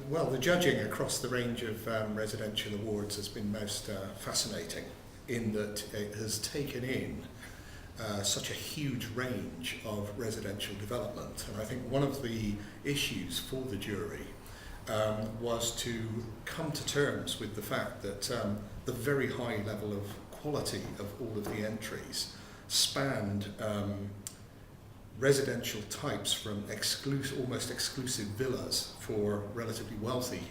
Well, the judging across the range of residential awards has been most fascinating in that it has taken in such a huge range of residential development. And I think one of the issues for the jury was to come to terms with the fact that the very high level of quality of all of the entries spanned residential types from almost exclusive villas for relatively wealthy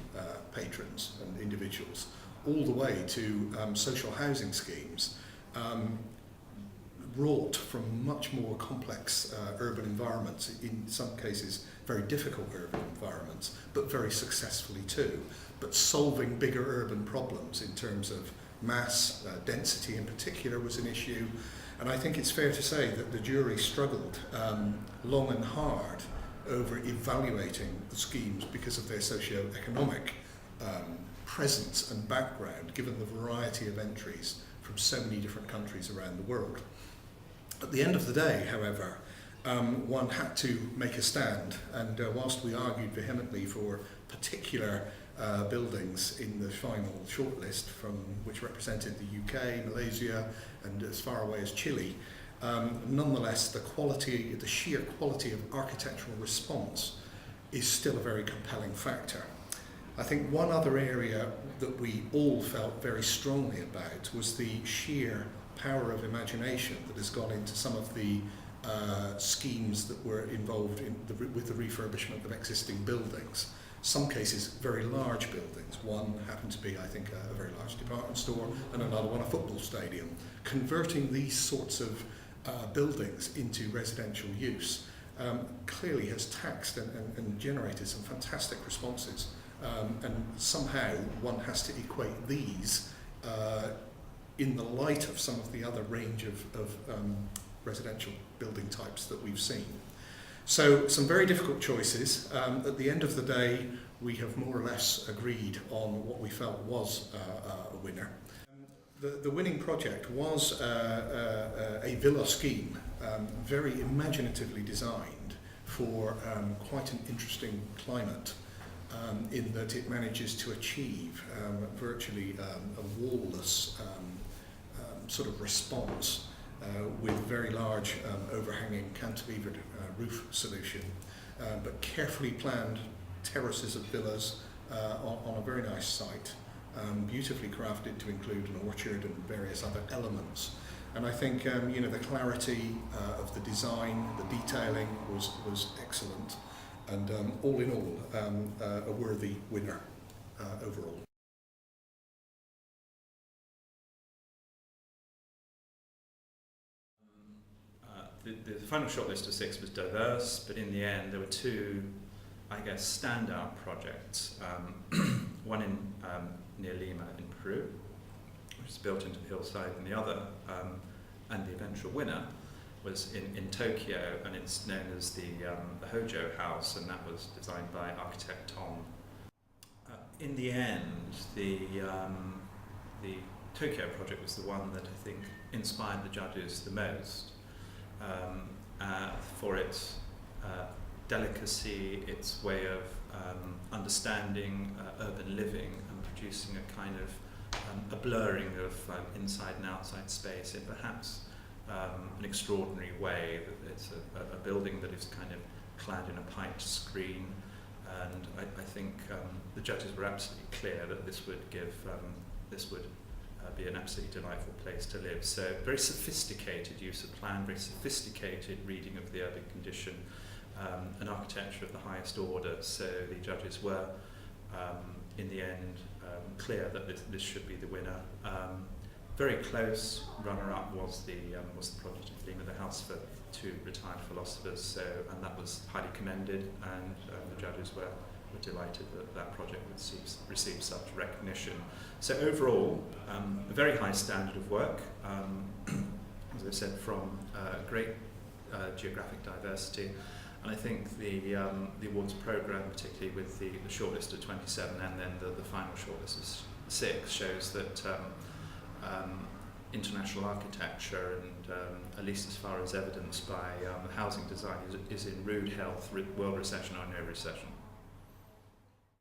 patrons and individuals, all the way to social housing schemes wrought from much more complex urban environments, in some cases very difficult urban environments, but very successfully too, but solving bigger urban problems in terms of mass density in particular was an issue. And I think it's fair to say that the jury struggled long and hard over evaluating the schemes because of their socio-economic presence and background, given the variety of entries from so many different countries around the world. At the end of the day, however, one had to make a stand, and whilst we argued vehemently for particular buildings in the final shortlist, from which represented the UK, Malaysia, and as far away as Chile, nonetheless the sheer quality of architectural response is still a very compelling factor. I think one other area that we all felt very strongly about was the sheer power of imagination that has gone into some of the schemes that were involved with the refurbishment of existing buildings. Some cases very large buildings. One happened to be, I think, a very large department store, and another one a football stadium. Converting these sorts of buildings into residential use clearly has taxed and generated some fantastic responses. And somehow one has to equate these in the light of some of the other range of residential building types that we've seen. So some very difficult choices. At the end of the day, we have more or less agreed on what we felt was a winner. The winning project was a villa scheme, very imaginatively designed for quite an interesting climate, in that it manages to achieve virtually a wall-less sort of response with very large overhanging cantilevered roof solution, but carefully planned terraces of villas on a very nice site, beautifully crafted to include an orchard and various other elements. And I think the clarity of the design, the detailing was excellent, and all in all a worthy winner overall. The final shortlist of 6 was diverse, but in the end there were 2, I guess, standout projects. One in near Lima in Peru, which is built into the hillside, and the other, and the eventual winner, was in Tokyo, and it's known as the Hojo house, and that was designed by architect Tom. In the end, the Tokyo project was the one that I think inspired the judges the most. For its delicacy, its way of understanding urban living and producing a kind of a blurring of inside and outside space in perhaps an extraordinary way. It's a building that is kind of clad in a piped screen, and I think the judges were absolutely clear that this would be an absolutely delightful place to live. So very sophisticated use of plan, very sophisticated reading of the urban condition, an architecture of the highest order. So the judges were, in the end, clear that this should be the winner. Very close runner-up was the project in Lima, the house for 2 retired philosophers. And that was highly commended, and the judges were delighted that project would receive such recognition. So overall, a very high standard of work, as I said, from great geographic diversity, and I think the awards programme, particularly with the shortlist of 27 and then the final shortlist of 6, shows that international architecture, and at least as far as evidenced by the housing design, is in rude health, world recession or no recession.